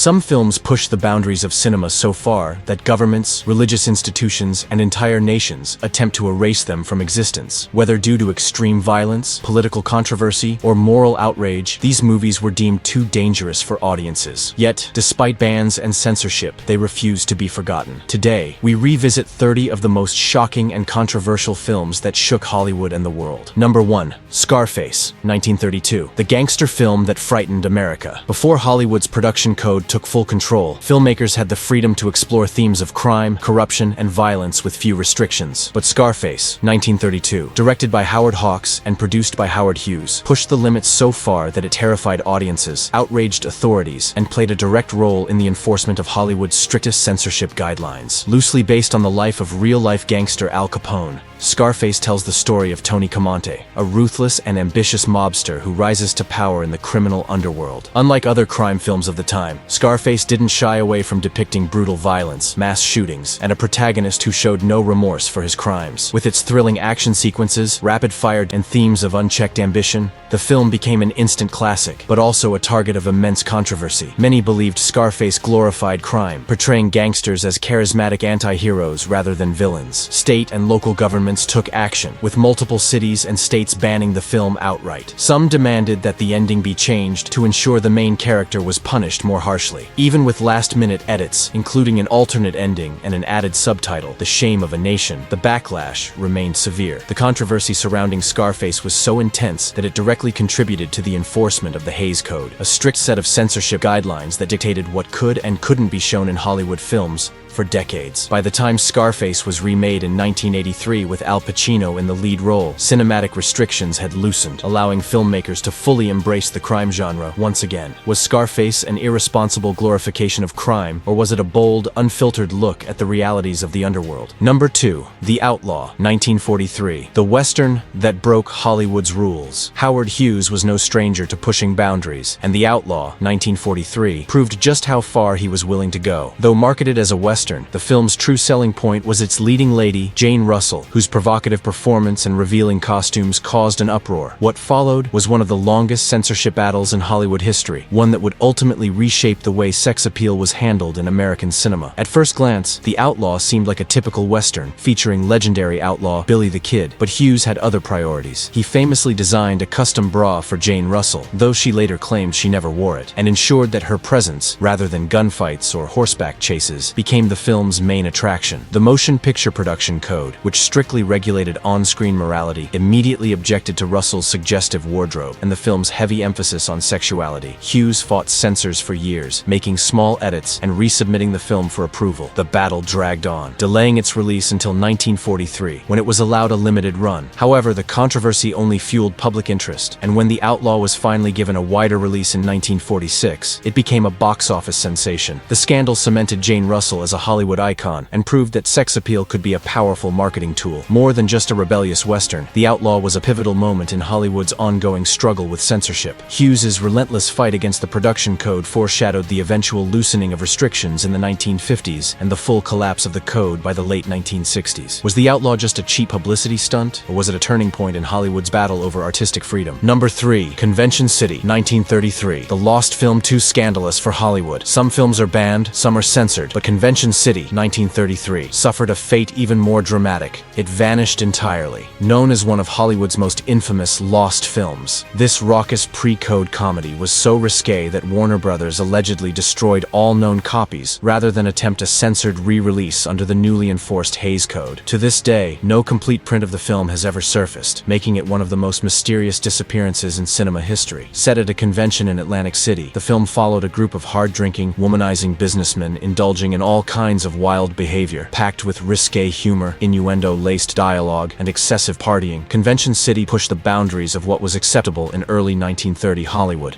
Some films push the boundaries of cinema so far that governments, religious institutions, and entire nations attempt to erase them from existence. Whether due to extreme violence, political controversy, or moral outrage, these movies were deemed too dangerous for audiences. Yet, despite bans and censorship, they refuse to be forgotten. Today, we revisit 30 of the most shocking and controversial films that shook Hollywood and the world. Number 1. Scarface, 1932. The gangster film that frightened America. Before Hollywood's production code took full control, filmmakers had the freedom to explore themes of crime, corruption, and violence with few restrictions. But Scarface, 1932, directed by Howard Hawks and produced by Howard Hughes, pushed the limits so far that it terrified audiences, outraged authorities, and played a direct role in the enforcement of Hollywood's strictest censorship guidelines. Loosely based on the life of real-life gangster Al Capone, Scarface tells the story of Tony Camonte, a ruthless and ambitious mobster who rises to power in the criminal underworld. Unlike other crime films of the time, Scarface didn't shy away from depicting brutal violence, mass shootings, and a protagonist who showed no remorse for his crimes. With its thrilling action sequences, rapid-fire, and themes of unchecked ambition, the film became an instant classic, but also a target of immense controversy. Many believed Scarface glorified crime, portraying gangsters as charismatic anti-heroes rather than villains. State and local governments took action, with multiple cities and states banning the film outright. Some demanded that the ending be changed to ensure the main character was punished more harshly. Even with last-minute edits, including an alternate ending and an added subtitle, The Shame of a Nation, the backlash remained severe. The controversy surrounding Scarface was so intense that it directly contributed to the enforcement of the Hays Code, a strict set of censorship guidelines that dictated what could and couldn't be shown in Hollywood films for decades. By the time Scarface was remade in 1983 with Al Pacino in the lead role, cinematic restrictions had loosened, allowing filmmakers to fully embrace the crime genre once again. Was Scarface an irresponsible glorification of crime, or was it a bold, unfiltered look at the realities of the underworld? Number 2. The Outlaw, 1943. The Western that broke Hollywood's rules. Howard Hughes was no stranger to pushing boundaries, and The Outlaw, 1943, proved just how far he was willing to go. Though marketed as a Western, the film's true selling point was its leading lady, Jane Russell, whose provocative performance and revealing costumes caused an uproar. What followed was one of the longest censorship battles in Hollywood history, one that would ultimately reshape the way sex appeal was handled in American cinema. At first glance, The Outlaw seemed like a typical Western, featuring legendary outlaw Billy the Kid, but Hughes had other priorities. He famously designed a custom bra for Jane Russell, though she later claimed she never wore it, and ensured that her presence, rather than gunfights or horseback chases, became the film's main attraction. The Motion Picture Production Code, which strictly regulated on-screen morality, immediately objected to Russell's suggestive wardrobe and the film's heavy emphasis on sexuality. Hughes fought censors for years, making small edits and resubmitting the film for approval. The battle dragged on, delaying its release until 1943, when it was allowed a limited run. However, the controversy only fueled public interest, and when The Outlaw was finally given a wider release in 1946, it became a box office sensation. The scandal cemented Jane Russell as a Hollywood icon and proved that sex appeal could be a powerful marketing tool. More than just a rebellious Western, The Outlaw was a pivotal moment in Hollywood's ongoing struggle with censorship. Hughes's relentless fight against the production code foreshadowed the eventual loosening of restrictions in the 1950s and the full collapse of the code by the late 1960s. Was The Outlaw just a cheap publicity stunt, or was it a turning point in Hollywood's battle over artistic freedom? Number 3. Convention City, 1933. The lost film too scandalous for Hollywood. Some films are banned, some are censored, but Convention City, 1933, suffered a fate even more dramatic. It vanished entirely. Known as one of Hollywood's most infamous lost films, this raucous pre-code comedy was so risque that Warner Brothers allegedly destroyed all known copies rather than attempt a censored re-release under the newly enforced Hays Code. To this day, no complete print of the film has ever surfaced, making it one of the most mysterious disappearances in cinema history. Set at a convention in Atlantic City, the film followed a group of hard-drinking, womanizing businessmen indulging in all kinds of wild behavior, packed with risque humor, innuendo-laced dialogue, and excessive partying. Convention City pushed the boundaries of what was acceptable in early 1930 Hollywood.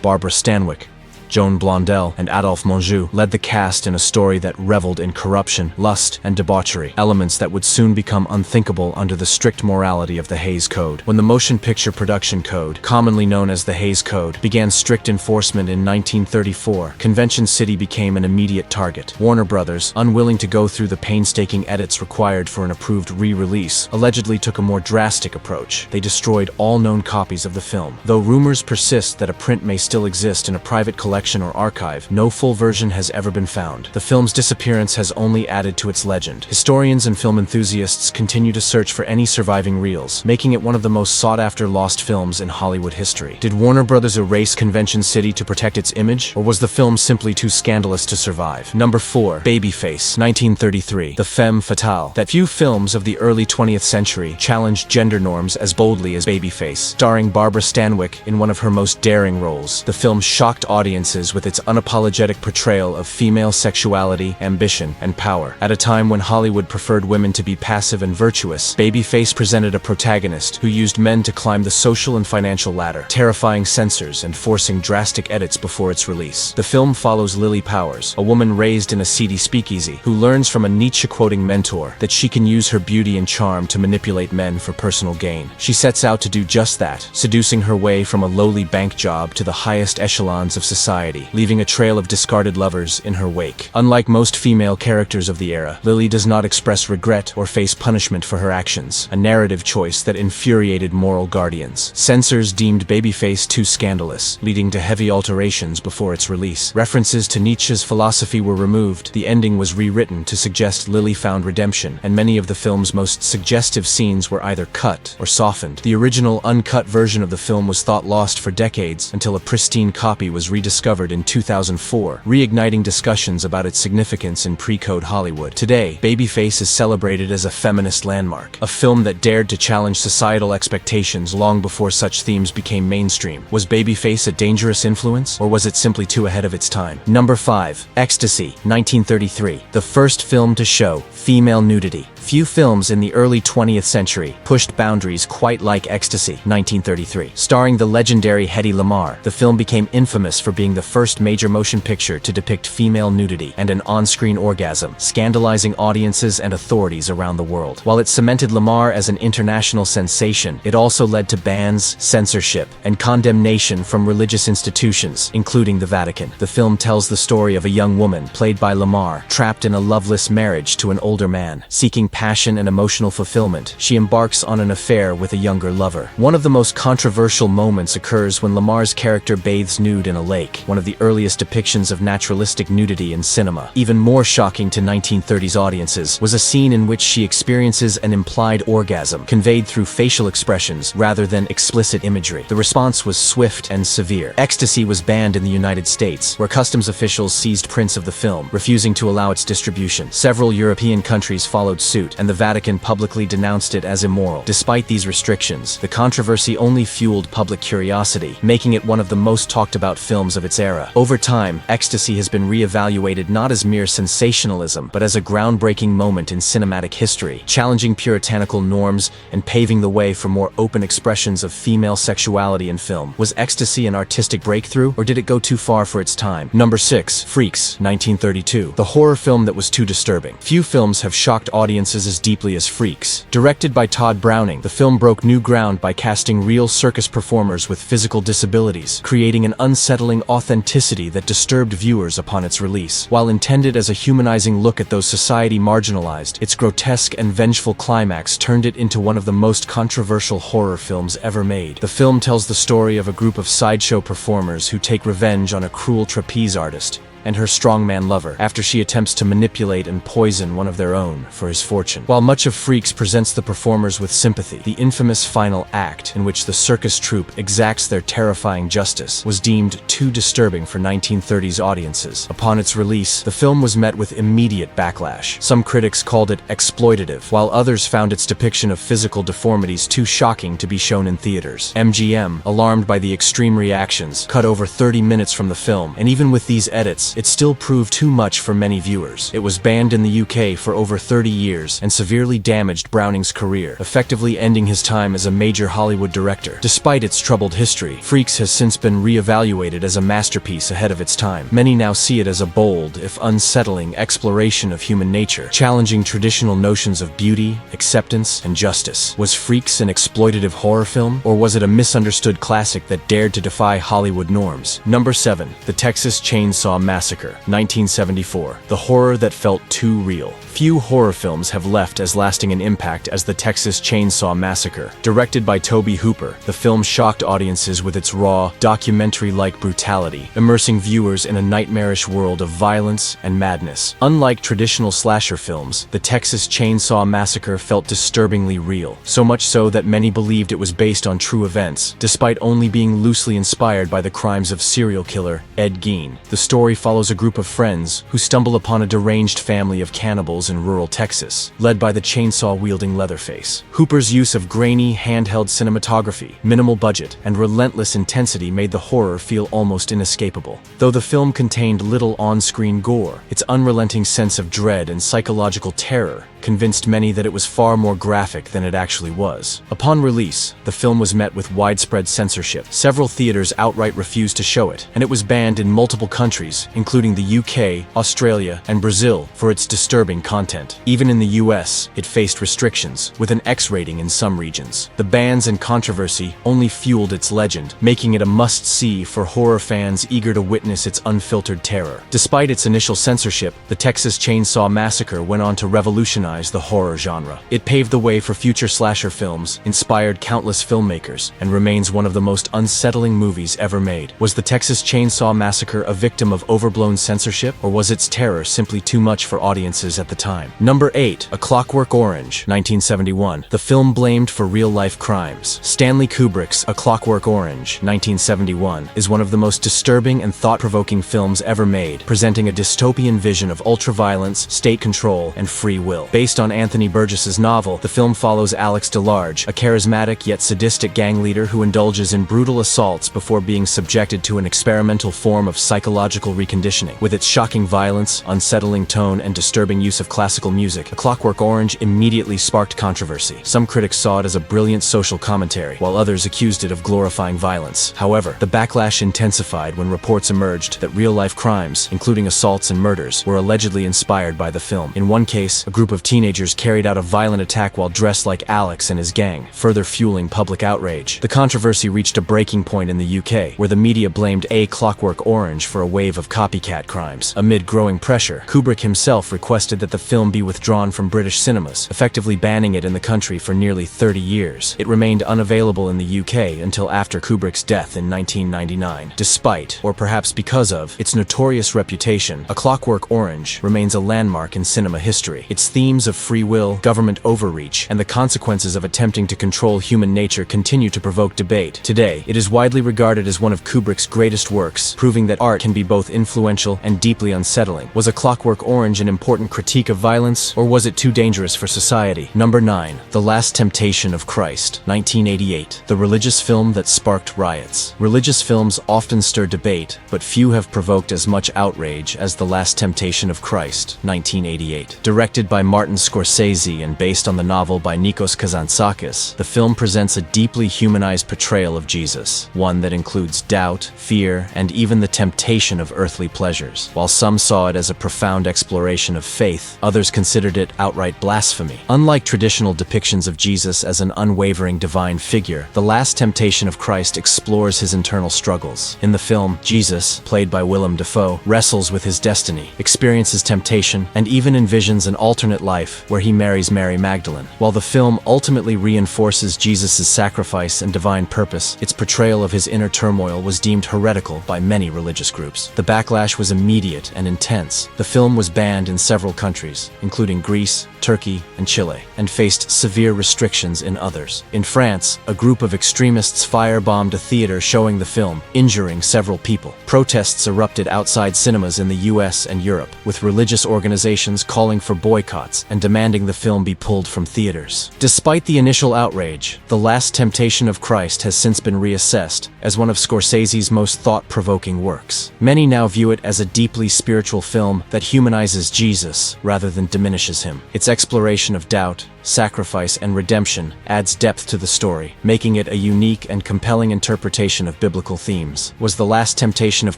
Barbara Stanwyck, Joan Blondell, and Adolphe Menjou led the cast in a story that reveled in corruption, lust, and debauchery, elements that would soon become unthinkable under the strict morality of the Hays Code. When the Motion Picture Production Code, commonly known as the Hays Code, began strict enforcement in 1934, Convention City became an immediate target. Warner Brothers, unwilling to go through the painstaking edits required for an approved re-release, allegedly took a more drastic approach. They destroyed all known copies of the film. Though rumors persist that a print may still exist in a private collection collection or archive, no full version has ever been found. The film's disappearance has only added to its legend. Historians and film enthusiasts continue to search for any surviving reels, making it one of the most sought-after lost films in Hollywood history. Did Warner Brothers erase Convention City to protect its image, or was the film simply too scandalous to survive? Number 4. Babyface, 1933. The femme fatale. That few films of the early 20th century challenged gender norms as boldly as Babyface. Starring Barbara Stanwyck in one of her most daring roles, the film shocked audiences with its unapologetic portrayal of female sexuality, ambition, and power. At a time when Hollywood preferred women to be passive and virtuous, Babyface presented a protagonist who used men to climb the social and financial ladder, terrifying censors and forcing drastic edits before its release. The film follows Lily Powers, a woman raised in a seedy speakeasy, who learns from a Nietzsche-quoting mentor that she can use her beauty and charm to manipulate men for personal gain. She sets out to do just that, seducing her way from a lowly bank job to the highest echelons of society, leaving a trail of discarded lovers in her wake. Unlike most female characters of the era, Lily does not express regret or face punishment for her actions, a narrative choice that infuriated moral guardians. Censors deemed Babyface too scandalous, leading to heavy alterations before its release. References to Nietzsche's philosophy were removed, the ending was rewritten to suggest Lily found redemption, and many of the film's most suggestive scenes were either cut or softened. The original uncut version of the film was thought lost for decades until a pristine copy was rediscovered in 2004, reigniting discussions about its significance in pre-code Hollywood. Today, Babyface is celebrated as a feminist landmark, a film that dared to challenge societal expectations long before such themes became mainstream. Was Babyface a dangerous influence, or was it simply too ahead of its time? Number 5. Ecstasy, 1933. The first film to show female nudity. Few films in the early 20th century pushed boundaries quite like Ecstasy, 1933. Starring the legendary Hedy Lamarr, the film became infamous for being the first major motion picture to depict female nudity and an on-screen orgasm, scandalizing audiences and authorities around the world. While it cemented Lamarr as an international sensation, it also led to bans, censorship, and condemnation from religious institutions, including the Vatican. The film tells the story of a young woman, played by Lamarr, trapped in a loveless marriage to an older man. Seeking passion and emotional fulfillment, she embarks on an affair with a younger lover. One of the most controversial moments occurs when Lamarr's character bathes nude in a lake, one of the earliest depictions of naturalistic nudity in cinema. Even more shocking to 1930s audiences was a scene in which she experiences an implied orgasm, conveyed through facial expressions rather than explicit imagery. The response was swift and severe. Ecstasy was banned in the United States, where customs officials seized prints of the film, refusing to allow its distribution. Several European countries followed suit, and the Vatican publicly denounced it as immoral. Despite these restrictions, the controversy only fueled public curiosity, making it one of the most talked about films of its era. Over time, Ecstasy has been re-evaluated not as mere sensationalism, but as a groundbreaking moment in cinematic history, challenging puritanical norms and paving the way for more open expressions of female sexuality in film. Was Ecstasy an artistic breakthrough, or did it go too far for its time? Number 6. Freaks, 1932. The horror film that was too disturbing. Few films have shocked audiences as deeply as Freaks. Directed by Todd Browning, the film broke new ground by casting real circus performers with physical disabilities, creating an unsettling authenticity that disturbed viewers upon its release. While intended as a humanizing look at those society marginalized, its grotesque and vengeful climax turned it into one of the most controversial horror films ever made. The film tells the story of a group of sideshow performers who take revenge on a cruel trapeze artist and her strongman lover after she attempts to manipulate and poison one of their own for his fortune. While much of Freaks presents the performers with sympathy, the infamous final act, in which the circus troupe exacts their terrifying justice, was deemed too disturbing for 1930s audiences. Upon its release, the film was met with immediate backlash. Some critics called it exploitative, while others found its depiction of physical deformities too shocking to be shown in theaters. MGM, alarmed by the extreme reactions, cut over 30 minutes from the film, and even with these edits, it still proved too much for many viewers. It was banned in the UK for over 30 years and severely damaged Browning's career, effectively ending his time as a major Hollywood director. Despite its troubled history, Freaks has since been re-evaluated as a masterpiece ahead of its time. Many now see it as a bold, if unsettling, exploration of human nature, challenging traditional notions of beauty, acceptance, and justice. Was Freaks an exploitative horror film, or was it a misunderstood classic that dared to defy Hollywood norms? Number 7. The Texas Chainsaw Massacre. Massacre, 1974, the horror that felt too real. Few horror films have left as lasting an impact as the Texas Chainsaw Massacre. Directed by Tobe Hooper, the film shocked audiences with its raw, documentary-like brutality, immersing viewers in a nightmarish world of violence and madness. Unlike traditional slasher films, the Texas Chainsaw Massacre felt disturbingly real, so much so that many believed it was based on true events, despite only being loosely inspired by the crimes of serial killer Ed Gein. The story follows a group of friends who stumble upon a deranged family of cannibals in rural Texas, led by the chainsaw-wielding Leatherface. Hooper's use of grainy, handheld cinematography, minimal budget, and relentless intensity made the horror feel almost inescapable. Though the film contained little on-screen gore, its unrelenting sense of dread and psychological terror convinced many that it was far more graphic than it actually was. Upon release, the film was met with widespread censorship. Several theaters outright refused to show it, and it was banned in multiple countries, including the UK, Australia, and Brazil, for its disturbing content. Even in the US, it faced restrictions, with an X rating in some regions. The bans and controversy only fueled its legend, making it a must-see for horror fans eager to witness its unfiltered terror. Despite its initial censorship, the Texas Chainsaw Massacre went on to revolutionize the horror genre. It paved the way for future slasher films, inspired countless filmmakers, and remains one of the most unsettling movies ever made. Was the Texas Chainsaw Massacre a victim of overblown censorship, or was its terror simply too much for audiences at the time? Number 8. A Clockwork Orange, 1971. The film blamed for real-life crimes. Stanley Kubrick's A Clockwork Orange, 1971, is one of the most disturbing and thought-provoking films ever made, presenting a dystopian vision of ultra-violence, state control, and free will. Based on Anthony Burgess's novel, the film follows Alex DeLarge, a charismatic yet sadistic gang leader who indulges in brutal assaults before being subjected to an experimental form of psychological reconditioning. With its shocking violence, unsettling tone, and disturbing use of classical music, A Clockwork Orange immediately sparked controversy. Some critics saw it as a brilliant social commentary, while others accused it of glorifying violence. However, the backlash intensified when reports emerged that real-life crimes, including assaults and murders, were allegedly inspired by the film. In one case, a group of teenagers carried out a violent attack while dressed like Alex and his gang, further fueling public outrage. The controversy reached a breaking point in the UK, where the media blamed A Clockwork Orange for a wave of copycat crimes. Amid growing pressure, Kubrick himself requested that the film be withdrawn from British cinemas, effectively banning it in the country for nearly 30 years. It remained unavailable in the UK until after Kubrick's death in 1999. Despite, or perhaps because of, its notorious reputation, A Clockwork Orange remains a landmark in cinema history. Its themes of free will, government overreach, and the consequences of attempting to control human nature continue to provoke debate. Today, it is widely regarded as one of Kubrick's greatest works, proving that art can be both influential and deeply unsettling. Was A Clockwork Orange an important critique of violence, or was it too dangerous for society? Number 9. The Last Temptation of Christ, 1988. The religious film that sparked riots. Religious films often stir debate, but few have provoked as much outrage as The Last Temptation of Christ, 1988. Directed by Martin Scorsese and based on the novel by Nikos Kazantzakis, the film presents a deeply humanized portrayal of Jesus, one that includes doubt, fear, and even the temptation of earthly pleasures. While some saw it as a profound exploration of faith, others considered it outright blasphemy. Unlike traditional depictions of Jesus as an unwavering divine figure, The Last Temptation of Christ explores his internal struggles. In the film, Jesus, played by Willem Dafoe, wrestles with his destiny, experiences temptation, and even envisions an alternate life where he marries Mary Magdalene. While the film ultimately reinforces Jesus' sacrifice and divine purpose, its portrayal of his inner turmoil was deemed heretical by many religious groups. The backlash was immediate and intense. The film was banned in several countries, including Greece, Turkey, and Chile, and faced severe restrictions in others. In France, a group of extremists firebombed a theater showing the film, injuring several people. Protests erupted outside cinemas in the US and Europe, with religious organizations calling for boycotts and demanding the film be pulled from theaters. Despite the initial outrage, The Last Temptation of Christ has since been reassessed as one of Scorsese's most thought-provoking works. Many now view it as a deeply spiritual film that humanizes Jesus rather than diminishes him. Its exploration of doubt, sacrifice, and redemption adds depth to the story, making it a unique and compelling interpretation of biblical themes. Was The Last Temptation of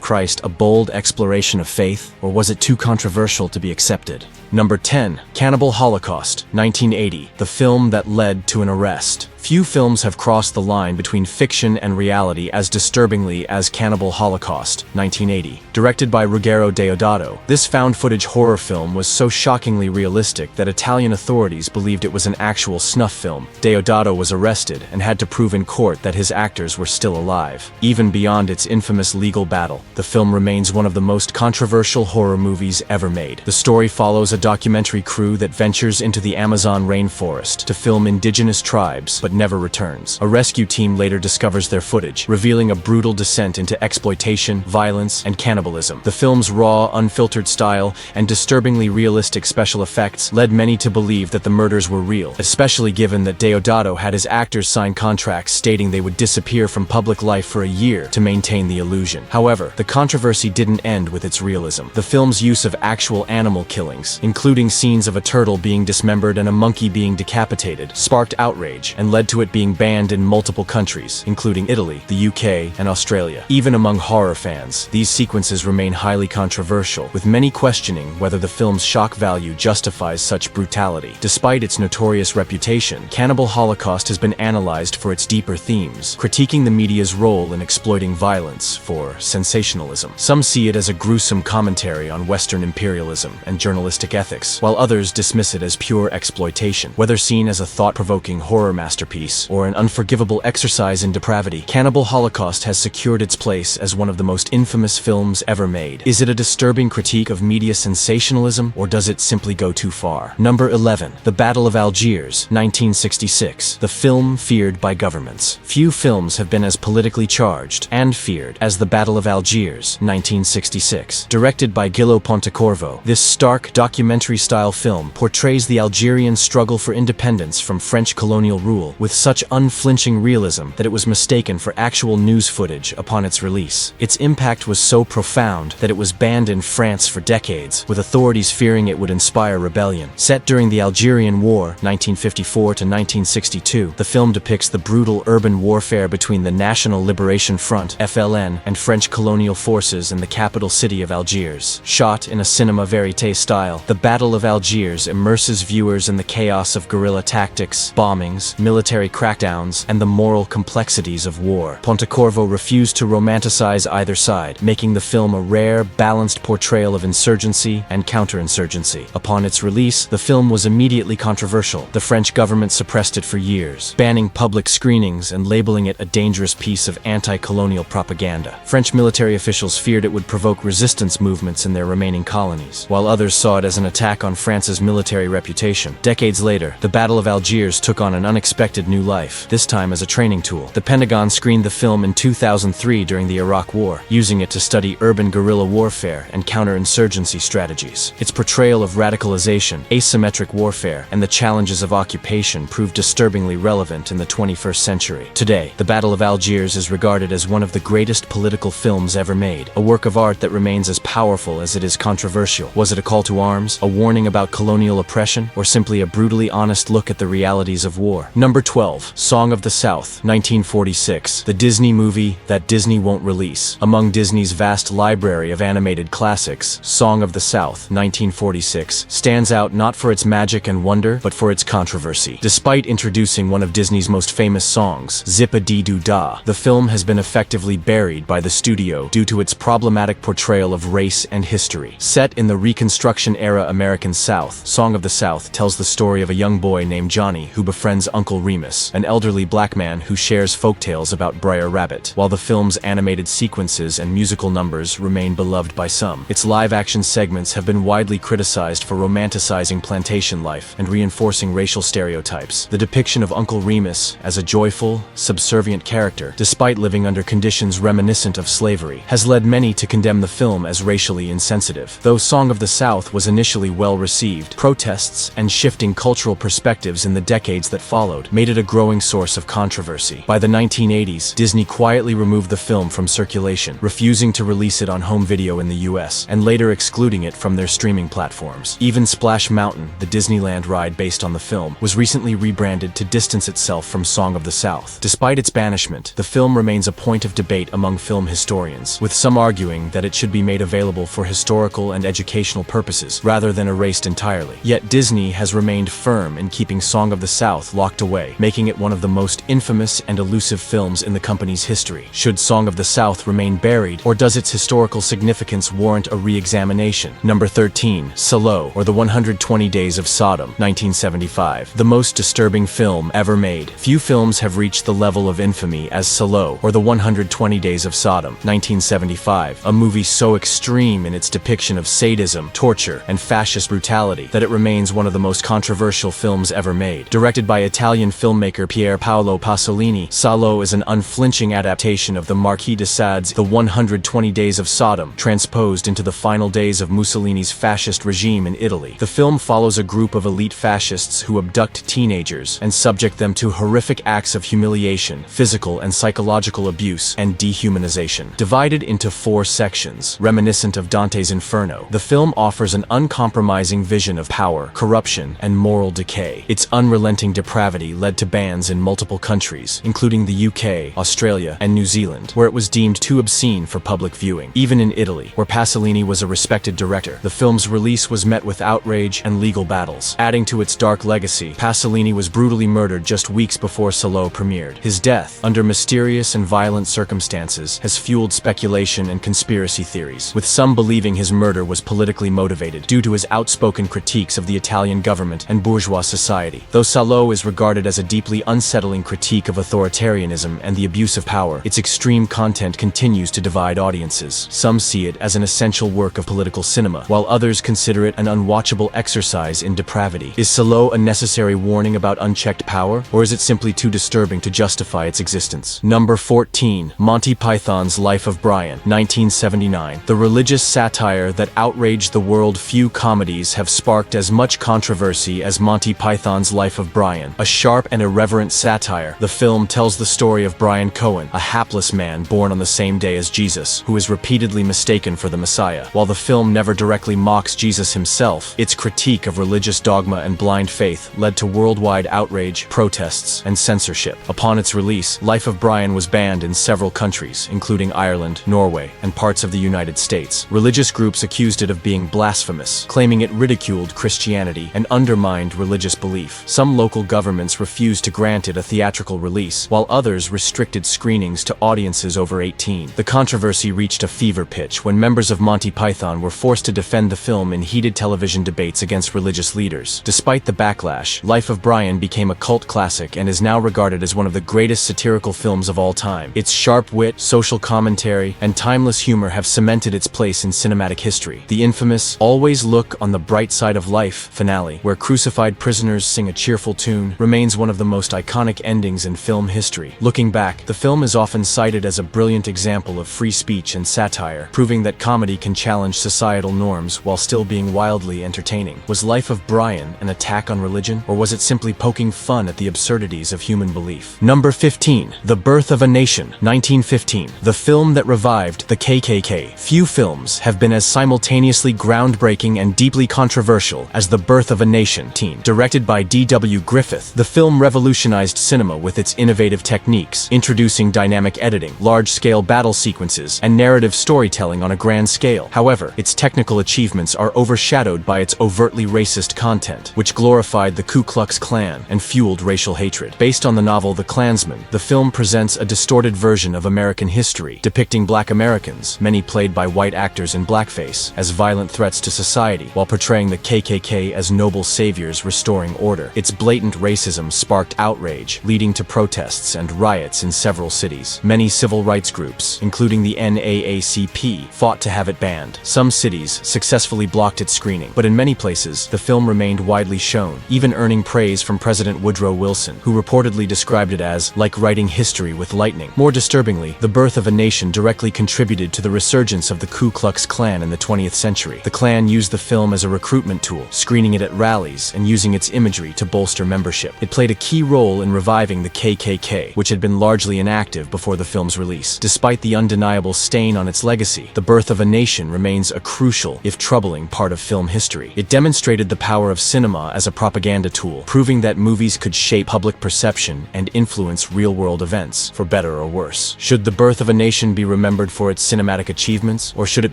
Christ a bold exploration of faith, or was it too controversial to be accepted? Number 10. Cannibal Holocaust, 1980, the film that led to an arrest. Few films have crossed the line between fiction and reality as disturbingly as Cannibal Holocaust, 1980. Directed by Ruggero Deodato, this found-footage horror film was so shockingly realistic that Italian authorities believed it was an actual snuff film. Deodato was arrested and had to prove in court that his actors were still alive. Even beyond its infamous legal battle, the film remains one of the most controversial horror movies ever made. The story follows a documentary crew that ventures into the Amazon rainforest to film indigenous tribes but never returns. A rescue team later discovers their footage, revealing a brutal descent into exploitation, violence, and cannibalism. The film's raw, unfiltered style and disturbingly realistic special effects led many to believe that the murders were real, especially given that Deodato had his actors sign contracts stating they would disappear from public life for a year to maintain the illusion. However, the controversy didn't end with its realism. The film's use of actual animal killings, including scenes of a turtle being dismembered and a monkey being decapitated, sparked outrage and led to it being banned in multiple countries, including Italy, the UK, and Australia. Even among horror fans, these sequences remain highly controversial, with many questioning whether the film's shock value justifies such brutality. Despite its notorious reputation, Cannibal Holocaust has been analyzed for its deeper themes, critiquing the media's role in exploiting violence for sensationalism. Some see it as a gruesome commentary on Western imperialism and journalistic ethics, while others dismiss it as pure exploitation. Whether seen as a thought-provoking horror masterpiece or an unforgivable exercise in depravity, Cannibal Holocaust has secured its place as one of the most infamous films ever made. Is it a disturbing critique of media sensationalism, or does it simply go too far? Number 11. The Battle of Algiers, 1966. The film feared by governments. Few films have been as politically charged and feared as The Battle of Algiers, 1966. Directed by Gillo Pontecorvo, this stark documentary-style film portrays the Algerian struggle for independence from French colonial rule with such unflinching realism that it was mistaken for actual news footage upon its release. Its impact was so profound that it was banned in France for decades, with authorities fearing it would inspire rebellion. Set during the Algerian War, 1954 to 1962, the film depicts the brutal urban warfare between the National Liberation Front (FLN) and French colonial forces in the capital city of Algiers. Shot in a cinema verite style, The Battle of Algiers immerses viewers in the chaos of guerrilla tactics, bombings, military crackdowns, and the moral complexities of war. Pontecorvo refused to romanticize either side, making the film a rare, balanced portrayal of insurgency and counterinsurgency. Upon its release, the film was immediately controversial. The French government suppressed it for years, banning public screenings and labeling it a dangerous piece of anti-colonial propaganda. French military officials feared it would provoke resistance movements in their remaining colonies, while others saw it as an attack on France's military reputation. Decades later, the Battle of Algiers took on an unexpected new life, this time as a training tool. The Pentagon screened the film in 2003 during the Iraq War, using it to study urban guerrilla warfare and counterinsurgency strategies. Its portrayal of radicalization, asymmetric warfare, and the challenges of occupation proved disturbingly relevant in the 21st century. Today, The Battle of Algiers is regarded as one of the greatest political films ever made, a work of art that remains as powerful as it is controversial. Was it a call to arms, a warning about colonial oppression, or simply a brutally honest look at the realities of war? Number 12. Song of the South, 1946. The Disney movie that Disney won't release. Among Disney's vast library of animated classics, Song of the South, 1946, stands out not for its magic and wonder, but for its controversy. Despite introducing one of Disney's most famous songs, Zip-a-Dee-Doo-Dah, the film has been effectively buried by the studio due to its problematic portrayal of race and history. Set in the Reconstruction-era American South, Song of the South tells the story of a young boy named Johnny who befriends Uncle Remus, an elderly black man who shares folktales about Brer Rabbit. While the film's animated sequences and musical numbers remain beloved by some, its live-action segments have been widely criticized for romanticizing plantation life and reinforcing racial stereotypes. The depiction of Uncle Remus as a joyful, subservient character, despite living under conditions reminiscent of slavery, has led many to condemn the film as racially insensitive. Though Song of the South was initially well received, protests and shifting cultural perspectives in the decades that followed made it a growing source of controversy. By the 1980s, Disney quietly removed the film from circulation, refusing to release it on home video in the US, and later excluding it from their streaming platforms. Even Splash Mountain, the Disneyland ride based on the film, was recently rebranded to distance itself from Song of the South. Despite its banishment, the film remains a point of debate among film historians, with some arguing that it should be made available for historical and educational purposes, rather than erased entirely. Yet Disney has remained firm in keeping Song of the South locked away today, making it one of the most infamous and elusive films in the company's history. Should Song of the South remain buried, or does its historical significance warrant a re-examination? Number 13. Salo, or The 120 Days of Sodom, 1975. The most disturbing film ever made. Few films have reached the level of infamy as Salo, or The 120 Days of Sodom, 1975, a movie so extreme in its depiction of sadism, torture, and fascist brutality that it remains one of the most controversial films ever made. Directed by Italian filmmaker Pier Paolo Pasolini, Salo is an unflinching adaptation of the Marquis de Sade's The 120 Days of Sodom, transposed into the final days of Mussolini's fascist regime in Italy. The film follows a group of elite fascists who abduct teenagers and subject them to horrific acts of humiliation, physical and psychological abuse, and dehumanization. Divided into 4 sections, reminiscent of Dante's Inferno, the film offers an uncompromising vision of power, corruption, and moral decay. Its unrelenting depravity led to bans in multiple countries, including the UK, Australia, and New Zealand, where it was deemed too obscene for public viewing. Even in Italy, where Pasolini was a respected director, the film's release was met with outrage and legal battles. Adding to its dark legacy, Pasolini was brutally murdered just weeks before Salo premiered. His death, under mysterious and violent circumstances, has fueled speculation and conspiracy theories, with some believing his murder was politically motivated due to his outspoken critiques of the Italian government and bourgeois society. Though Salo is regarded as a deeply unsettling critique of authoritarianism and the abuse of power, its extreme content continues to divide audiences. Some see it as an essential work of political cinema, while others consider it an unwatchable exercise in depravity. Is Salo a necessary warning about unchecked power, or is it simply too disturbing to justify its existence? Number 14. Monty Python's Life of Brian, 1979. The religious satire that outraged the world. Few comedies have sparked as much controversy as Monty Python's Life of Brian. A sharp and irreverent satire, the film tells the story of Brian Cohen, a hapless man born on the same day as Jesus, who is repeatedly mistaken for the Messiah. While the film never directly mocks Jesus himself, its critique of religious dogma and blind faith led to worldwide outrage, protests, and censorship. Upon its release, Life of Brian was banned in several countries, including Ireland, Norway, and parts of the United States. Religious groups accused it of being blasphemous, claiming it ridiculed Christianity and undermined religious belief. Some local governments refused to grant it a theatrical release, while others restricted screenings to audiences over 18. The controversy reached a fever pitch when members of Monty Python were forced to defend the film in heated television debates against religious leaders. Despite the backlash, Life of Brian became a cult classic and is now regarded as one of the greatest satirical films of all time. Its sharp wit, social commentary, and timeless humor have cemented its place in cinematic history. The infamous "Always Look on the Bright Side of Life" finale, where crucified prisoners sing a cheerful tune, remains one of the most iconic endings in film history. Looking back, the film is often cited as a brilliant example of free speech and satire, proving that comedy can challenge societal norms while still being wildly entertaining. Was Life of Brian an attack on religion, or was it simply poking fun at the absurdities of human belief? Number 15. The Birth of a Nation, 1915. The film that revived the KKK. Few films have been as simultaneously groundbreaking and deeply controversial as The Birth of a Nation. Directed by D.W. Griffith, the film revolutionized cinema with its innovative techniques, introducing dynamic editing, large-scale battle sequences, and narrative storytelling on a grand scale. However, its technical achievements are overshadowed by its overtly racist content, which glorified the Ku Klux Klan and fueled racial hatred. Based on the novel The Klansman, the film presents a distorted version of American history, depicting Black Americans, many played by white actors in blackface, as violent threats to society, while portraying the KKK as noble saviors restoring order. Its blatant racism sparked outrage, leading to protests and riots in several cities. Many civil rights groups, including the NAACP, fought to have it banned. Some cities successfully blocked its screening, but in many places, the film remained widely shown, even earning praise from President Woodrow Wilson, who reportedly described it as like writing history with lightning. More disturbingly, The Birth of a Nation directly contributed to the resurgence of the Ku Klux Klan in the 20th century. The Klan used the film as a recruitment tool, screening it at rallies and using its imagery to bolster membership. It played a key role in reviving the KKK, which had been largely inactive before the film's release. Despite the undeniable stain on its legacy, The Birth of a Nation remains a crucial, if troubling, part of film history. It demonstrated the power of cinema as a propaganda tool, proving that movies could shape public perception and influence real-world events, for better or worse. Should The Birth of a Nation be remembered for its cinematic achievements, or should it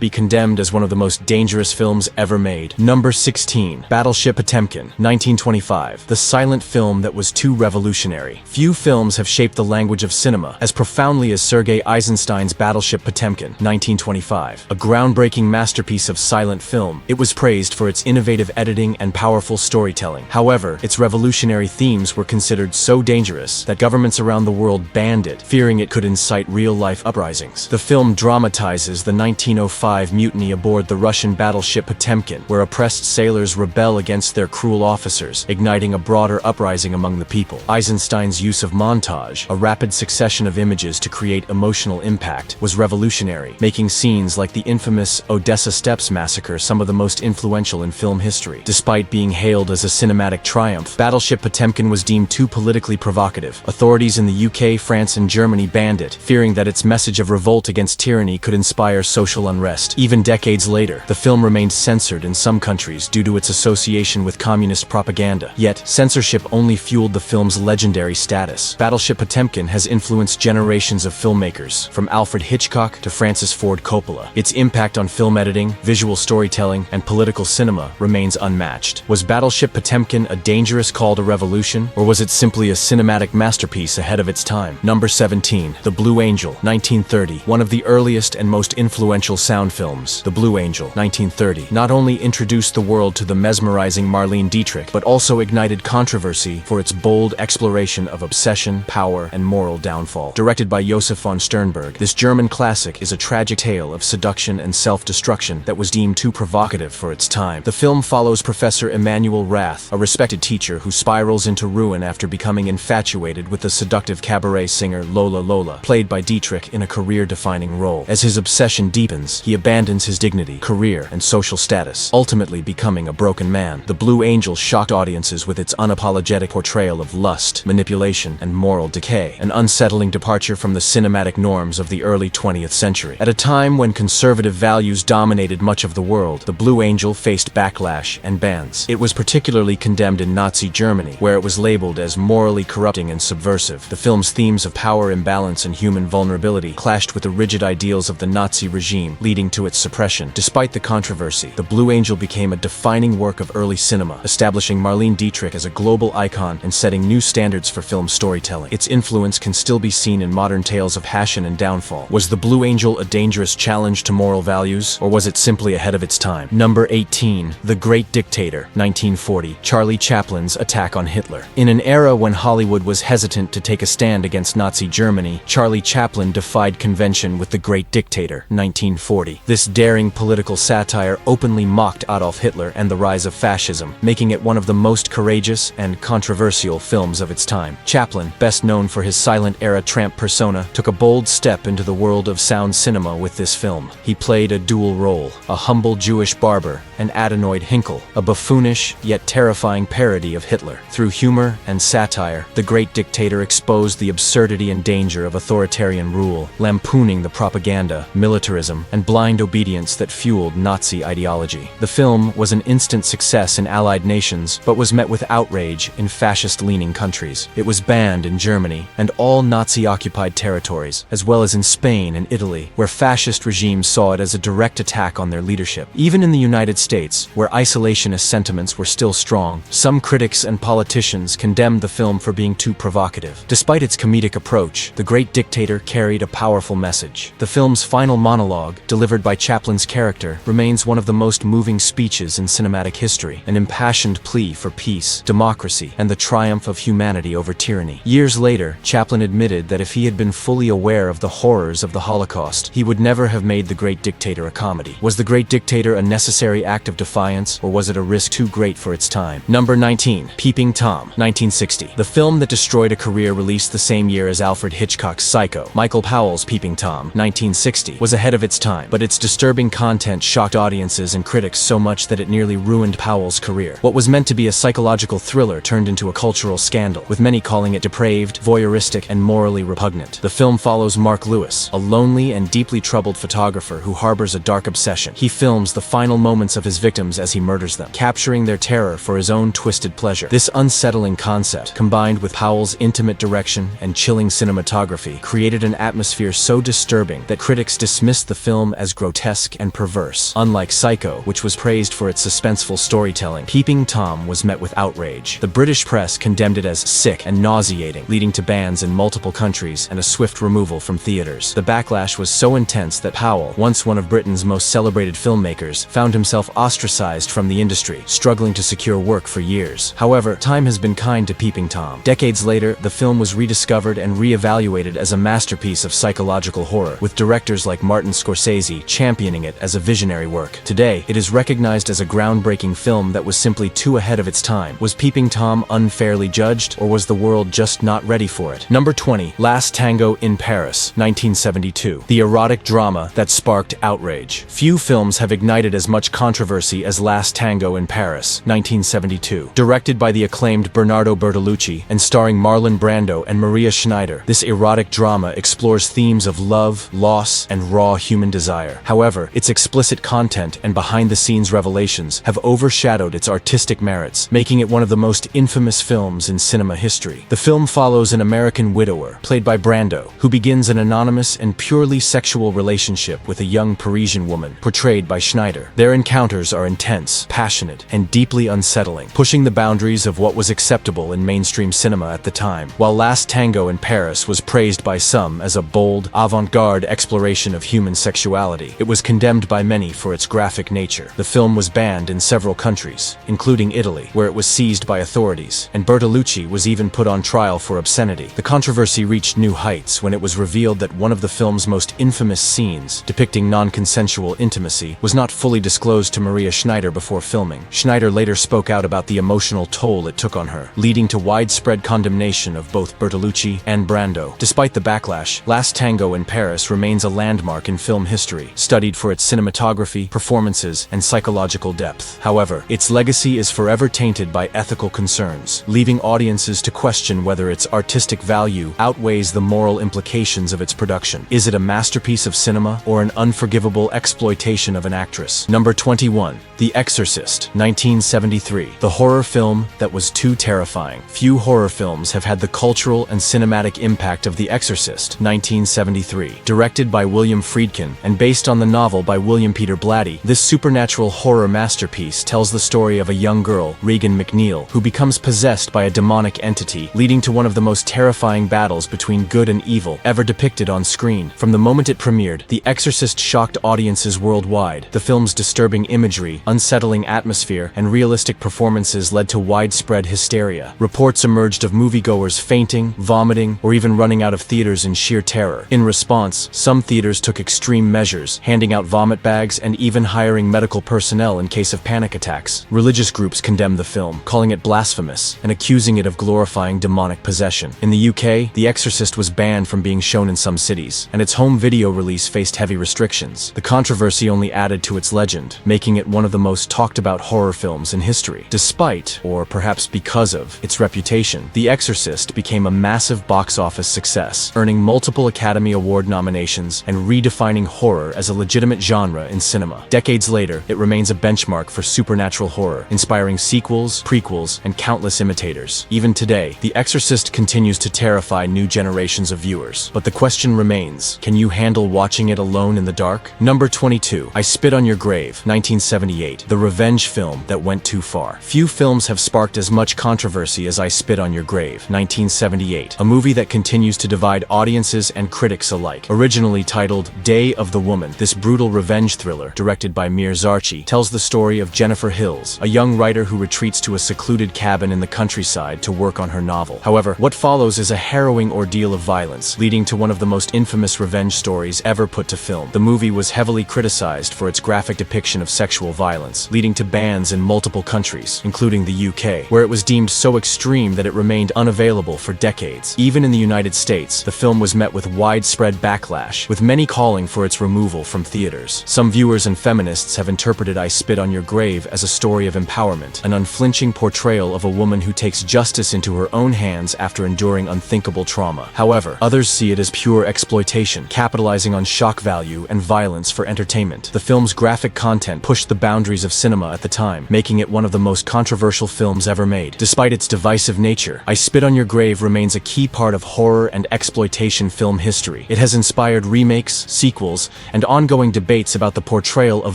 be condemned as one of the most dangerous films ever made? Number 16. Battleship Potemkin, 1925. The silent film that was was too revolutionary. Few films have shaped the language of cinema as profoundly as Sergei Eisenstein's Battleship Potemkin, 1925. A groundbreaking masterpiece of silent film, it was praised for its innovative editing and powerful storytelling. However, its revolutionary themes were considered so dangerous that governments around the world banned it, fearing it could incite real-life uprisings. The film dramatizes the 1905 mutiny aboard the Russian battleship Potemkin, where oppressed sailors rebel against their cruel officers, igniting a broader uprising among the people. Eisenstein's use of montage, a rapid succession of images to create emotional impact, was revolutionary, making scenes like the infamous Odessa Steps massacre some of the most influential in film history. Despite being hailed as a cinematic triumph, Battleship Potemkin was deemed too politically provocative. Authorities in the UK, France, and Germany banned it, fearing that its message of revolt against tyranny could inspire social unrest. Even decades later, the film remained censored in some countries due to its association with communist propaganda. Yet, censorship only fueled the film's legendary status. Battleship Potemkin has influenced generations of filmmakers, from Alfred Hitchcock to Francis Ford Coppola. Its impact on film editing, visual storytelling, and political cinema remains unmatched. Was Battleship Potemkin a dangerous call to revolution, or was it simply a cinematic masterpiece ahead of its time? Number 17. The Blue Angel, 1930. One of the earliest and most influential sound films, The Blue Angel, 1930, not only introduced the world to the mesmerizing Marlene Dietrich, but also ignited controversy for its bold exploration of obsession, power, and moral downfall. Directed by Josef von Sternberg, this German classic is a tragic tale of seduction and self-destruction that was deemed too provocative for its time. The film follows Professor Emanuel Rath, a respected teacher who spirals into ruin after becoming infatuated with the seductive cabaret singer Lola Lola, played by Dietrich in a career-defining role. As his obsession deepens, he abandons his dignity, career, and social status, ultimately becoming a broken man. The Blue Angel shocked audiences with its unapologetic portrayal of lust, manipulation, and moral decay, an unsettling departure from the cinematic norms of the early 20th century. At a time when conservative values dominated much of the world, The Blue Angel faced backlash and bans. It was particularly condemned in Nazi Germany, where it was labeled as morally corrupting and subversive. The film's themes of power imbalance and human vulnerability clashed with the rigid ideals of the Nazi regime, leading to its suppression. Despite the controversy, The Blue Angel became a defining work of early cinema, establishing Marlene Dietrich as a global icon and setting new standards for film storytelling. Its influence can still be seen in modern tales of passion and downfall. Was The Blue Angel a dangerous challenge to moral values, or was it simply ahead of its time? Number 18. The Great Dictator, 1940. Charlie Chaplin's attack on Hitler. In an era when Hollywood was hesitant to take a stand against Nazi Germany, Charlie Chaplin defied convention with The Great Dictator, 1940. This daring political satire openly mocked Adolf Hitler and the rise of fascism, making it one of the most courageous and controversial films of its time. Chaplin, best known for his silent-era tramp persona, took a bold step into the world of sound cinema with this film. He played a dual role, a humble Jewish barber, and Adenoid Hinkle, a buffoonish yet terrifying parody of Hitler. Through humor and satire, The Great Dictator exposed the absurdity and danger of authoritarian rule, lampooning the propaganda, militarism, and blind obedience that fueled Nazi ideology. The film was an instant success in Allied nations, but was met with outrage in fascist-leaning countries. It was banned in Germany and all Nazi-occupied territories, as well as in Spain and Italy, where fascist regimes saw it as a direct attack on their leadership. Even in the United States, where isolationist sentiments were still strong, some critics and politicians condemned the film for being too provocative. Despite its comedic approach, The Great Dictator carried a powerful message. The film's final monologue, delivered by Chaplin's character, remains one of the most moving speeches in cinematic history, an impassioned plea for peace, democracy, and the triumph of humanity over tyranny. Years later, Chaplin admitted that if he had been fully aware of the horrors of the Holocaust, he would never have made The Great Dictator a comedy. Was The Great Dictator a necessary act of defiance, or was it a risk too great for its time? Number 19. Peeping Tom, 1960. The film that destroyed a career released the same year as Alfred Hitchcock's Psycho. Michael Powell's Peeping Tom, 1960, was ahead of its time, but its disturbing content shocked audiences and critics so much that it nearly ruined Powell's career. What was meant to be a psychological thriller turned into a cultural scandal, with many calling it depraved, voyeuristic, and morally repugnant. The film follows Mark Lewis, a lonely and deeply troubled photographer who harbors a dark obsession. He films the final moments of his victims as he murders them, capturing their terror for his own twisted pleasure. This unsettling concept, combined with Powell's intimate direction and chilling cinematography, created an atmosphere so disturbing that critics dismissed the film as grotesque and perverse. Unlike Psycho, which was praised for its suspenseful storytelling, Peeping Tom was met with outrage. The British press press condemned it as sick and nauseating, leading to bans in multiple countries and a swift removal from theaters. The backlash was so intense that Powell, once one of Britain's most celebrated filmmakers, found himself ostracized from the industry, struggling to secure work for years. However, time has been kind to Peeping Tom. Decades later, the film was rediscovered and re-evaluated as a masterpiece of psychological horror, with directors like Martin Scorsese championing it as a visionary work. Today, it is recognized as a groundbreaking film that was simply too ahead of its time. Was Peeping Tom unfairly judged, or was the world just not ready for it? Number 20. Last Tango in Paris, 1972. The erotic drama that sparked outrage. Few films have ignited as much controversy as Last Tango in Paris, 1972. Directed by the acclaimed Bernardo Bertolucci and starring Marlon Brando and Maria Schneider, this erotic drama explores themes of love, loss, and raw human desire. However, its explicit content and behind-the-scenes revelations have overshadowed its artistic merits, making it one of the most infamous films in cinema history. The film follows an American widower, played by Brando, who begins an anonymous and purely sexual relationship with a young Parisian woman, portrayed by Schneider. Their encounters are intense, passionate, and deeply unsettling, pushing the boundaries of what was acceptable in mainstream cinema at the time. While Last Tango in Paris was praised by some as a bold, avant-garde exploration of human sexuality, it was condemned by many for its graphic nature. The film was banned in several countries, including Italy, where it was seized by authorities, and Bertolucci was even put on trial for obscenity. The controversy reached new heights when it was revealed that one of the film's most infamous scenes, depicting non-consensual intimacy, was not fully disclosed to Maria Schneider before filming. Schneider later spoke out about the emotional toll it took on her, leading to widespread condemnation of both Bertolucci and Brando. Despite the backlash, Last Tango in Paris remains a landmark in film history, studied for its cinematography, performances, and psychological depth. However, its legacy is forever tainted by ethical concerns, leaving audiences to question whether its artistic value outweighs the moral implications of its production. Is it a masterpiece of cinema or an unforgivable exploitation of an actress? Number 21. The Exorcist, 1973. The horror film that was too terrifying. Few horror films have had the cultural and cinematic impact of The Exorcist, 1973. Directed by William Friedkin and based on the novel by William Peter Blatty, this supernatural horror masterpiece tells the story of a young girl, Regan McNeil, who becomes possessed by a demonic entity, leading to one of the most terrifying battles between good and evil ever depicted on screen. From the moment it premiered, The Exorcist shocked audiences worldwide. The film's disturbing imagery, unsettling atmosphere, and realistic performances led to widespread hysteria. Reports emerged of moviegoers fainting, vomiting, or even running out of theaters in sheer terror. In response, some theaters took extreme measures, handing out vomit bags and even hiring medical personnel in case of panic attacks. Religious groups condemned the film, calling it blasphemous and accusing it of glorifying demonic possession. In the UK, The Exorcist was banned from being shown in some cities, and its home video release faced heavy restrictions. The controversy only added to its legend, making it one of the most talked about horror films in history. Despite, or perhaps because of, its reputation, The Exorcist became a massive box office success, earning multiple Academy Award nominations and redefining horror as a legitimate genre in cinema. Decades later, it remains a benchmark for supernatural horror, inspiring sequels, prequels, and countless imitators. Even today, The Exorcist continues to terrify new generations of viewers. But the question remains, can you handle watching it alone in the dark? Number 22. I Spit on Your Grave, 1978. The revenge film that went too far. Few films have sparked as much controversy as I Spit on Your Grave, 1978, a movie that continues to divide audiences and critics alike. Originally titled Day of the Woman, this brutal revenge thriller, directed by Mir Zarchi, tells the story of Jennifer Hills, a young writer who retreats to a secluded cabin in the countryside to work on her novel. However, what follows is a harrowing ordeal of violence, leading to one of the most infamous revenge stories ever put to film. The movie was heavily criticized for its graphic depiction of sexual violence, leading to bans in multiple countries, including the UK, where it was deemed so extreme that it remained unavailable for decades. Even in the United States, the film was met with widespread backlash, with many calling for its removal from theaters. Some viewers and feminists have interpreted I Spit on Your Grave as a story of empowerment, an unflinching portrayal of a woman who takes justice into her own hands after enduring unthinkable trauma. However, others see it as pure exploitation, capitalizing on shock value and violence for entertainment. The film's graphic content pushed the boundaries of cinema at the time, making it one of the most controversial films ever made. Despite its divisive nature, I Spit on Your Grave remains a key part of horror and exploitation film history. It has inspired remakes, sequels, and ongoing debates about the portrayal of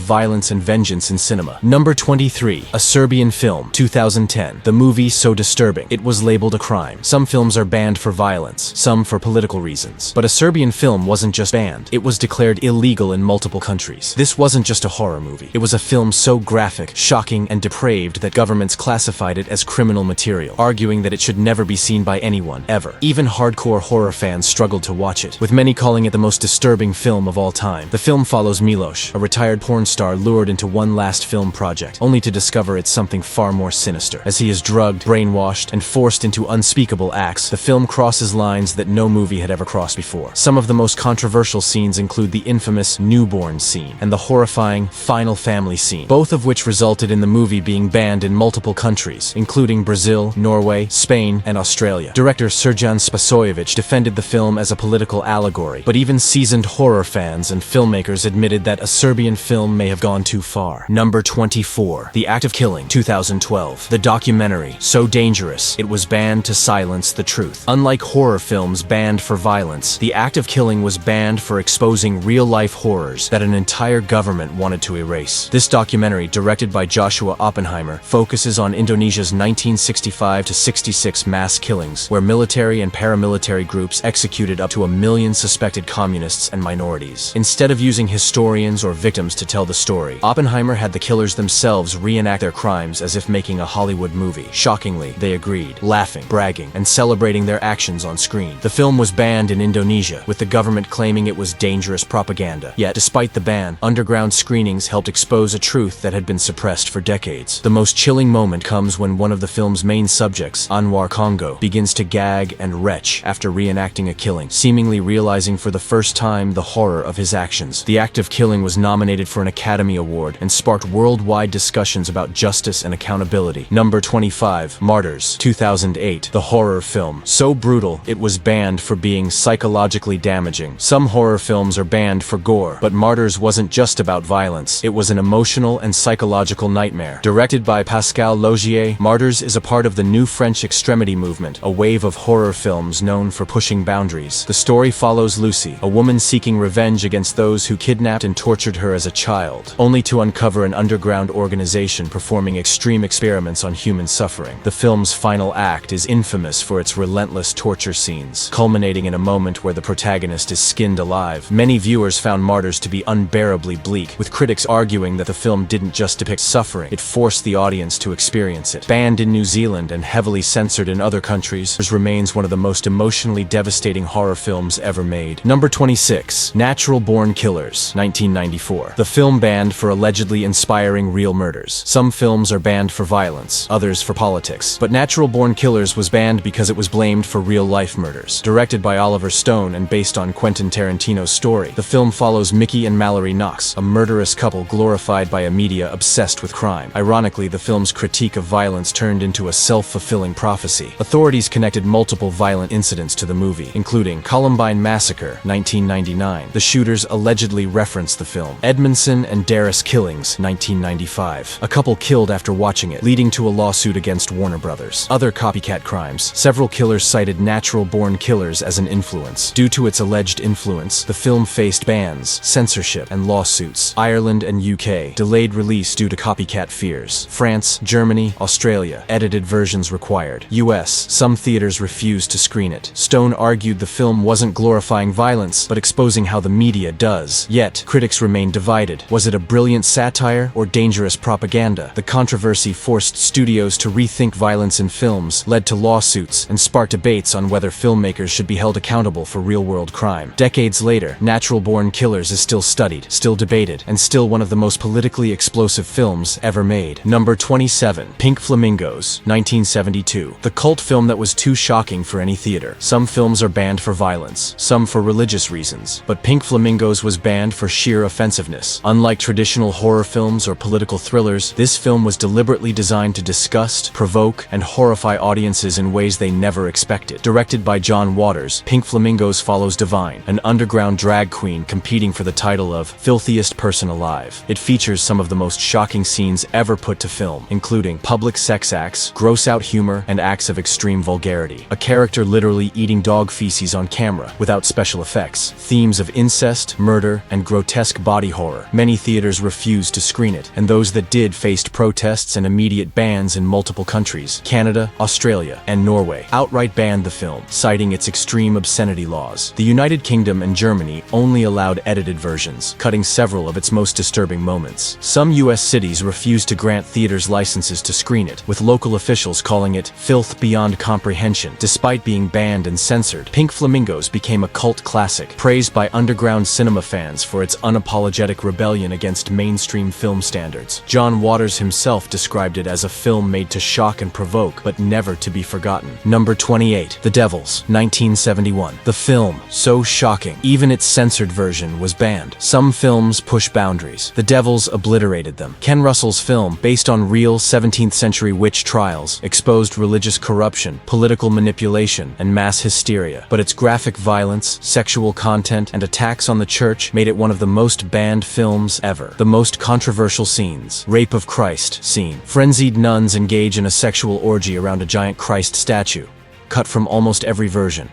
violence and vengeance in cinema. Number 23. A Serbian film, 2010. The movie so disturbing, it was labeled a crime. Some films are banned for violence, some for political reasons. But a Serbian film wasn't just banned, it was declared illegal in multiple countries. This wasn't just a horror movie. It was a film so graphic, shocking, and depraved that governments classified it as criminal material, arguing that it should never be seen by anyone, ever. Even hardcore horror fans struggled to watch it, with many calling it the most disturbing film of all time. The film follows Milos, a retired porn star lured into one last film project, only to discover it's something far more sinister. As he is drugged, brainwashed, and forced into unspeakable acts, the film crosses lines that no movie had ever crossed before. Some of the most controversial scenes include the infamous newborn scene and the horrifying final family scene, both of which resulted in the movie being banned in multiple countries, including Brazil, Norway, Spain, and Australia. Director Srđan Spasojević defended the film as a political allegory, but even seasoned horror fans and filmmakers admitted that a Serbian film may have gone too far. Number 24. The Act of Killing, 2012. The documentary, so dangerous, it was banned to silence the truth. Unlike horror films banned for violence, The Act of Killing was banned for exposing real-life horrors that an entire government wanted to erase. This documentary, directed by Joshua Oppenheimer, focuses on Indonesia's 1965-66 mass killings, where military and paramilitary groups executed up to 1 million suspected communists and minorities. Instead of using historians or victims to tell the story, Oppenheimer had the killers themselves reenact their crimes as if making a Hollywood movie. Shockingly, they agreed, laughing, bragging, and celebrating their actions on screen. The film was banned in Indonesia, with the government claiming it was dangerous propaganda. Yet, despite the ban, underground screenings helped expose a truth that had been suppressed for decades. The most chilling moment comes when one of the film's main subjects, Anwar Congo, begins to gag and retch after reenacting a killing, seemingly realizing for the first time the horror of his actions. The Act of Killing was nominated for an Academy Award and sparked worldwide discussions about justice and accountability. Number 25. Martyrs, 2008. The horror film, so brutal it was banned for being psychologically damaging. Some horror films are banned for gore, but Martyrs wasn't just about violence. It was an emotional and psychological nightmare. Directed by Pascal Laugier, Martyrs is a part of the new French extremity movement, a wave of horror films known for pushing boundaries. The story follows Lucy, a woman seeking revenge against those who kidnapped and tortured her as a child, only to uncover an underground organization performing extreme experiments on human suffering. The film's final act is infamous for its relentless torture scenes, culminating in a moment where the protagonist is skinned alive. Many viewers found Martyrs to be unbearably bleak, with critics arguing that the film didn't just depict suffering, it forced the audience to experience it. Banned in New Zealand and heavily censored in other countries, it remains one of the most emotionally devastating horror films ever made. Number 26. Natural Born Killers, 1994. The film banned for allegedly inspiring real murders. Some films are banned for violence, others for politics, but Natural Born Killers was banned because it was blamed for real-life murders. Directed by Oliver Stone and based on Quentin Tarantino's story, the film follows Mickey and Mallory Knox, a murderous couple glorified by a media obsessed with crime. Ironically, the film's critique of violence turned into a self-fulfilling prophecy. Authorities connected multiple violent incidents to the movie, including Columbine Massacre, 1999. The shooters allegedly referenced the film. Edmondson and Darris killings, 1995. A couple killed after watching it, leading to a lawsuit against Warner Brothers. Other copycat crimes. Several killers cited Natural Born Killers as an influence. Due to its alleged influence, the film faced bans, censorship, and lawsuits. Ireland and UK delayed release due to copycat fears. France, Germany, Australia, edited versions required. US, some theaters refused to screen it. Stone argued the film wasn't glorifying violence, but exposing how the media does. Yet, critics remained divided. Was it a brilliant satire or dangerous propaganda? The controversy forced studios to rethink violence in films, led to lawsuits, and sparked debates on whether filmmakers should be held accountable for real-world crime. Decades later, Natural Born Killers is still studied, still debated, and still one of the most politically explosive films ever made. Number 27. Pink Flamingos, 1972. The cult film that was too shocking for any theater. Some films are banned for violence, some for religious reasons, but Pink Flamingos was banned for sheer offensiveness. Unlike traditional horror films or political thrillers, this film was deliberately designed to disgust, provoke, and horrify audiences in ways they never expected. Directed by John Waters, Pink Flamingos follows Divine, an underground drag queen competing for the title of filthiest person alive. It features some of the most shocking scenes ever put to film, including public sex acts, gross-out humor, and acts of extreme vulgarity. A character literally eating dog feces on camera, without special effects. Themes of incest, murder, and grotesque body horror. Many theaters refused to screen it, and those that did faced protests and immediate bans in multiple countries. countries, Canada, Australia, and Norway, outright banned the film, citing its extreme obscenity laws. The United Kingdom and Germany only allowed edited versions, cutting several of its most disturbing moments. Some U.S. cities refused to grant theaters licenses to screen it, with local officials calling it filth beyond comprehension. Despite being banned and censored, Pink Flamingos became a cult classic, praised by underground cinema fans for its unapologetic rebellion against mainstream film standards. John Waters himself described it as a film made to shock and provoke, but never to be forgotten. Number 28. The Devils, 1971. The film, so shocking, even its censored version was banned. Some films push boundaries. The Devils obliterated them. Ken Russell's film, based on real 17th century witch trials, exposed religious corruption, political manipulation, and mass hysteria. But its graphic violence, sexual content, and attacks on the church made it one of the most banned films ever. The most controversial scenes: Rape of Christ scene. Frenzied nuns engage in a sexual orgy around a giant Christ statue, cut from almost every version.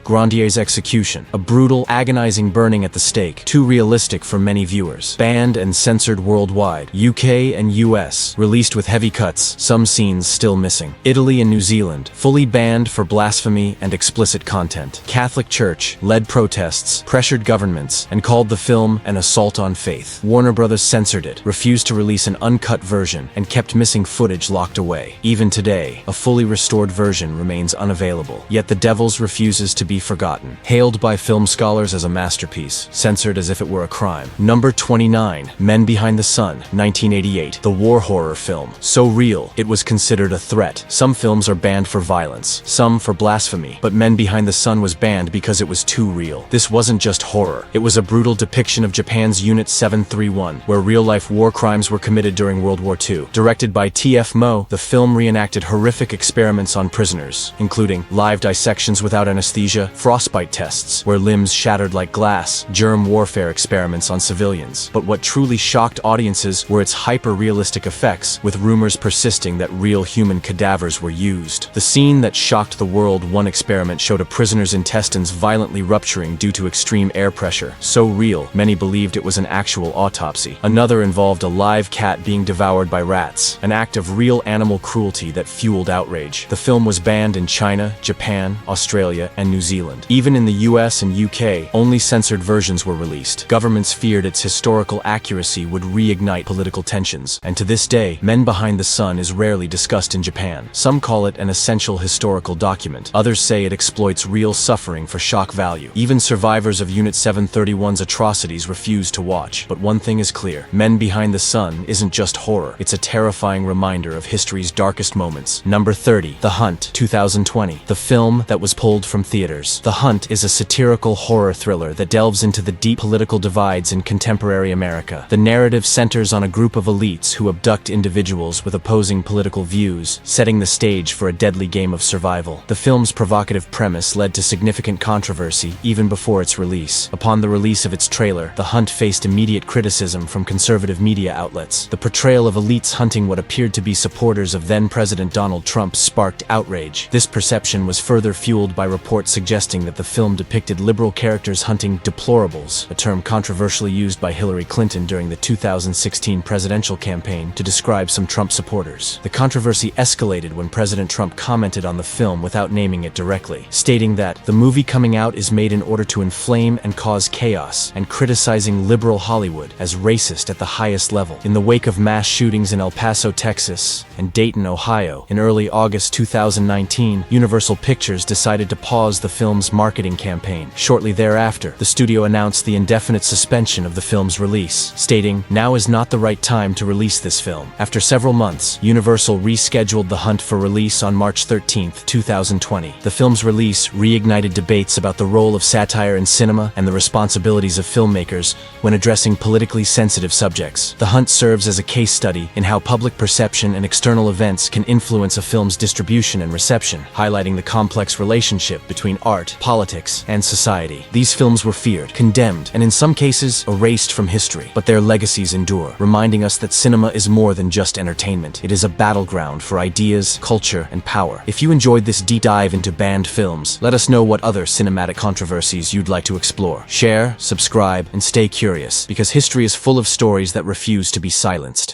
Grandier's execution, a brutal, agonizing burning at the stake, too realistic for many viewers. Banned and censored worldwide. UK and US, released with heavy cuts, some scenes still missing. Italy and New Zealand, fully banned for blasphemy and explicit content. Catholic Church led protests, pressured governments, and called the film an assault on faith. Warner Brothers censored it, refused to release an uncut version, and kept missing footage locked away. Even today, a fully restored version remains unavailable. Yet The Devils refuses to be forgotten. Hailed by film scholars as a masterpiece, censored as if it were a crime. Number 29. Men Behind the Sun, 1988. The war horror film. So real, it was considered a threat. Some films are banned for violence, some for blasphemy, but Men Behind the Sun was banned because it was too real. This wasn't just horror. It was a brutal depiction of Japan's Unit 731, where real-life war crimes were committed during World War II. Directed by T.F. Moe, the film reenacted horrific experiments on prisoners, including live dissections without anesthesia, frostbite tests, where limbs shattered like glass, germ warfare experiments on civilians. But what truly shocked audiences were its hyper-realistic effects, with rumors persisting that real human cadavers were used. The scene that shocked the world, one experiment showed a prisoner's intestines violently rupturing due to extreme air pressure. So real, many believed it was an actual autopsy. Another involved a live cat being devoured by rats, an act of real animal cruelty that fueled outrage. The film was banned in China, Japan, Australia, and New Zealand. Even in the US and UK, only censored versions were released. Governments feared its historical accuracy would reignite political tensions, and to this day, Men Behind the Sun is rarely discussed in Japan. Some call it an essential historical document. Others say it exploits real suffering for shock value. Even survivors of Unit 731's atrocities refuse to watch. But one thing is clear: Men Behind the Sun isn't just horror. It's a terrifying reminder of history's darkest moments. Number 30. The Hunt, 2020. The film that was pulled from theaters. The Hunt is a satirical horror thriller that delves into the deep political divides in contemporary America. The narrative centers on a group of elites who abduct individuals with opposing political views, setting the stage for a deadly game of survival. The film's provocative premise led to significant controversy even before its release. Upon the release of its trailer, The Hunt faced immediate criticism from conservative media outlets. The portrayal of elites hunting what appeared to be supporters of then-President Donald Trump sparked outrage. This perception was further fueled by reports suggesting that the film depicted liberal characters hunting deplorables, a term controversially used by Hillary Clinton during the 2016 presidential campaign to describe some Trump supporters. The controversy escalated when President Trump commented on the film without naming it directly, stating that the movie coming out is made in order to inflame and cause chaos, and criticizing liberal Hollywood as racist at the highest level. In the wake of mass shootings in El Paso, Texas, and Dayton, Ohio, in early August 2019, Universal Pictures decided to pause the film's marketing campaign. Shortly thereafter, the studio announced the indefinite suspension of the film's release, stating, "Now is not the right time to release this film." After several months, Universal rescheduled The Hunt for release on March 13, 2020. The film's release reignited debates about the role of satire in cinema and the responsibilities of filmmakers when addressing politically sensitive subjects. The Hunt serves as a case study in how public perception and external events can influence a film's distribution and reception, highlighting the complex relationship between art, politics, and society. These films were feared, condemned, and in some cases, erased from history, but their legacies endure, reminding us that cinema is more than just entertainment. It is a battleground for ideas, culture, and power. If you enjoyed this deep dive into banned films, let us know what other cinematic controversies you'd like to explore. Share, subscribe, and stay curious, because history is full of stories that refuse to be silenced.